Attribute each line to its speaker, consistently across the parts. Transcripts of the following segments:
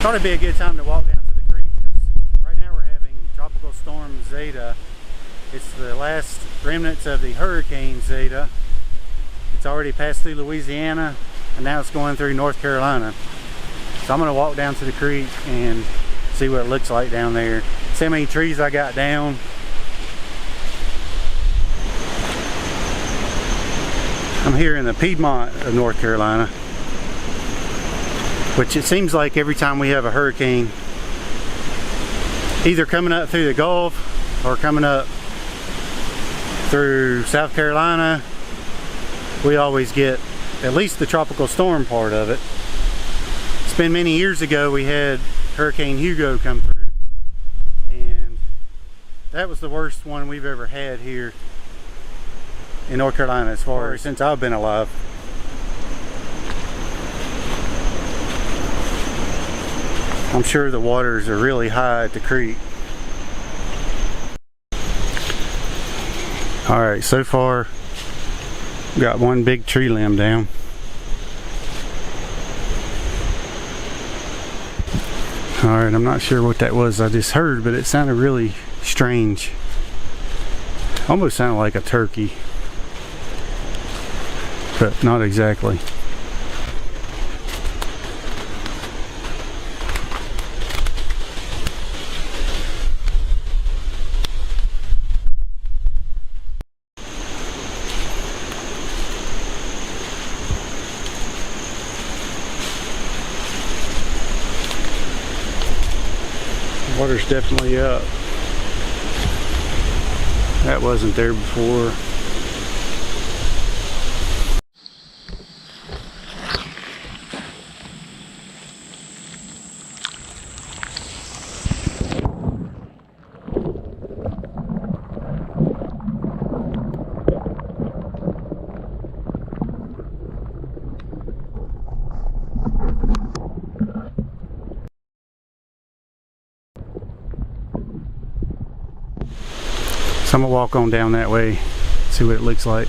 Speaker 1: Thought it'd be a good time to walk down to the creek. Right now we're having Tropical Storm Zeta. It's the last remnants of the Hurricane Zeta. It's already passed through Louisiana and now it's going through North Carolina. So I'm going to walk down to the creek and see what it looks like down there. See how many trees I got down. I'm here in the Piedmont of North Carolina, which it seems like every time we have a hurricane, either coming up through the Gulf or coming up through South Carolina, we always get at least the tropical storm part of it. It's been many years ago we had Hurricane Hugo come through, and that was the worst one we've ever had here in North Carolina as far as since I've been alive. I'm sure the waters are really high at the creek. Alright, so far got one big tree limb down. Alright, I'm not sure what that was I just heard, but it sounded really strange. Almost sounded like a turkey, but not exactly. Water's definitely up. That wasn't there before. So I'm gonna walk on down that way, see what it looks like.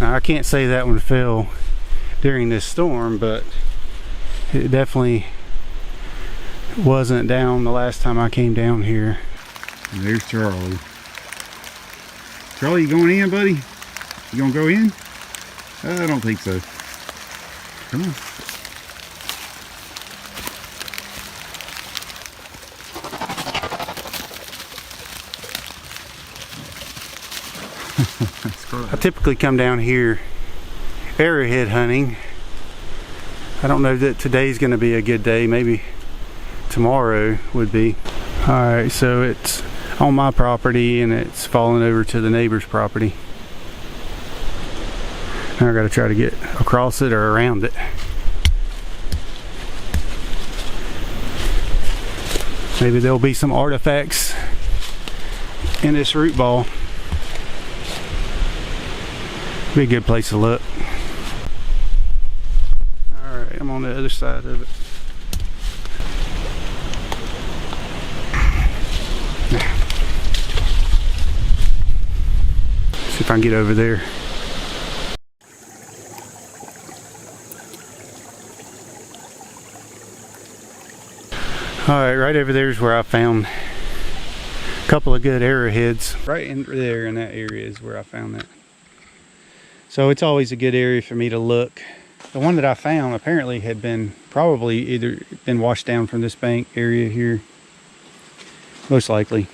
Speaker 1: Now, I can't say that one fell during this storm, but it definitely wasn't down the last time I came down here. And there's Charlie. Charlie, you going in, buddy? You gonna go in? I don't think so. Come on. I typically come down here arrowhead hunting. I don't know that today's going to be a good day. Maybe tomorrow would be. Alright, so it's on my property and it's falling over to the neighbor's property. Now I got to try to get across it or around it. Maybe there'll be some artifacts in this root ball. Be a good place to look. Alright, I'm on the other side of it. See if I can get over there. Alright, right over there is where I found a couple of good arrowheads. Right in there in that area is where I found that. So it's always a good area for me to look. The one that I found apparently had been probably either been washed down from this bank area here. Most likely.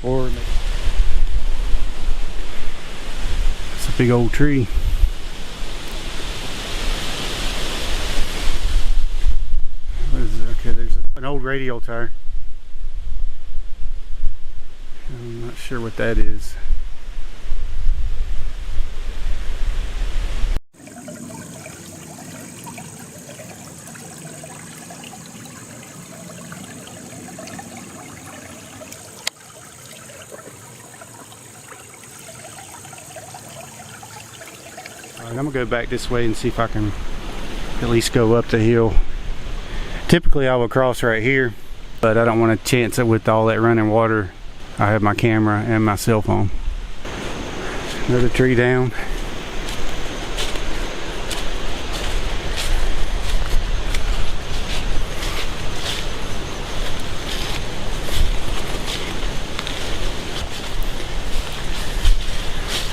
Speaker 1: Or maybe it's a big old tree. What is it? Okay, there's an old radio tire. I'm not sure what that is. Alright, I'm gonna go back this way and see if I can at least go up the hill. Typically I would cross right here, but I don't want to chance it with all that running water. I have my camera and my cell phone. Another tree down.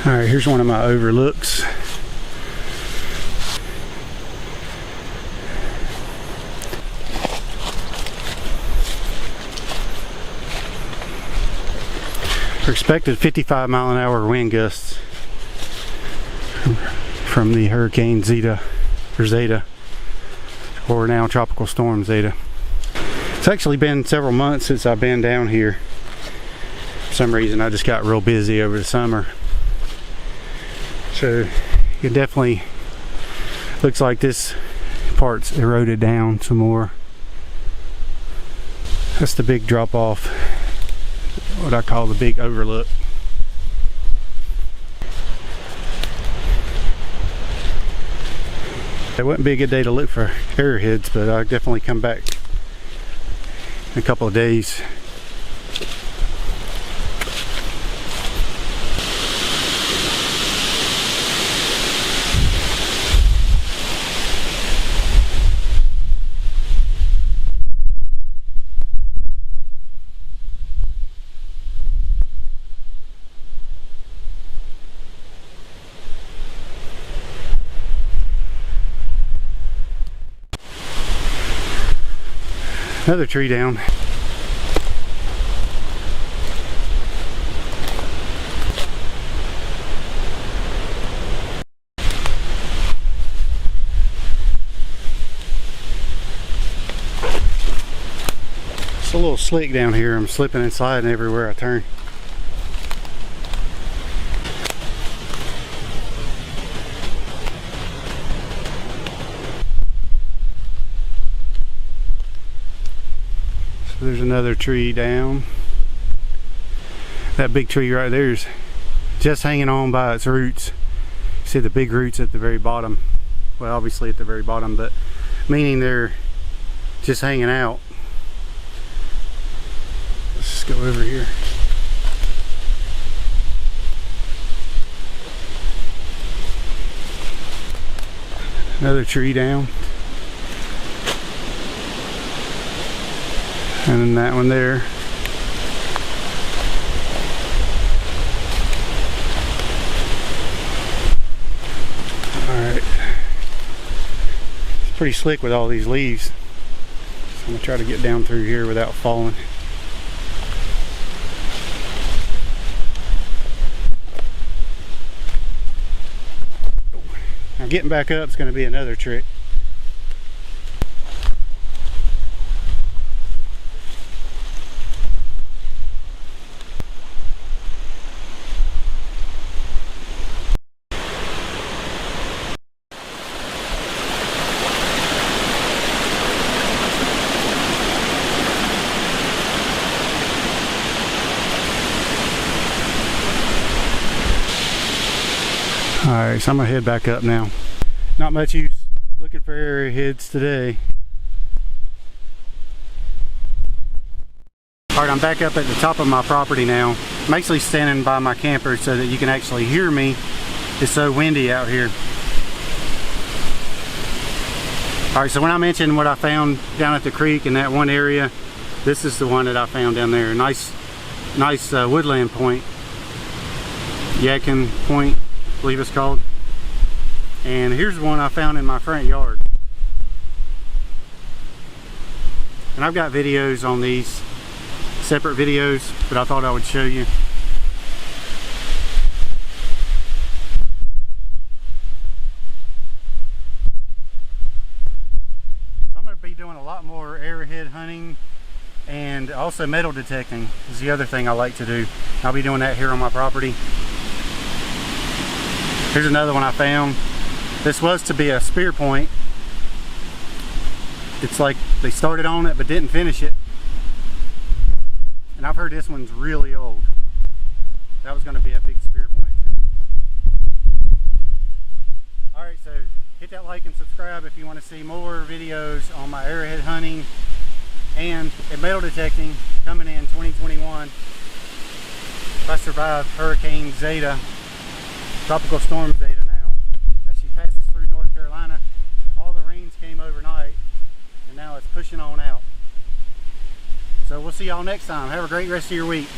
Speaker 1: Alright, here's one of my overlooks. Expected 55 mile an hour wind gusts from the Hurricane Zeta, or Zeta, or now Tropical Storm Zeta. It's actually been several months since I've been down here. For some reason I just got real busy over the summer. So it definitely looks like this part's eroded down some more. That's the big drop off, what I call the big overlook. It wouldn't be a good day to look for arrowheads, but I'll definitely come back in a couple of days. Another tree down. It's a little slick down here. I'm slipping and sliding everywhere I turn. There's another tree down. That big tree right there is just hanging on by its roots. You see the big roots at the very bottom. Well, obviously at the very bottom, but meaning they're just hanging out. Let's just go over here. Another tree down. And then that one there. Alright. It's pretty slick with all these leaves. So I'm going to try to get down through here without falling. Now getting back up is going to be another trick. Alright, so I'm going to head back up now. Not much use looking for arrowheads today. Alright, I'm back up at the top of my property now. I'm actually standing by my camper so that you can actually hear me. It's so windy out here. Alright, so when I mentioned what I found down at the creek in that one area, this is the one that I found down there. Nice woodland point. Yadkin Point, I believe it's called. And here's one I found in my front yard. And I've got videos on these, separate videos, but I thought I would show you. So I'm going to be doing a lot more arrowhead hunting, and also metal detecting is the other thing I like to do. I'll be doing that here on my property. Here's another one I found. This was to be a spear point. It's like they started on it but didn't finish it. And I've heard this one's really old. That was going to be a big spear point too. So hit that like and subscribe if you want to see more videos on my arrowhead hunting and metal detecting coming in 2021. If I survive Hurricane Zeta, Tropical Storm Zeta now, as she passes through North Carolina. All the rains came overnight and now it's pushing on out. So we'll see y'all next time. Have a great rest of your week.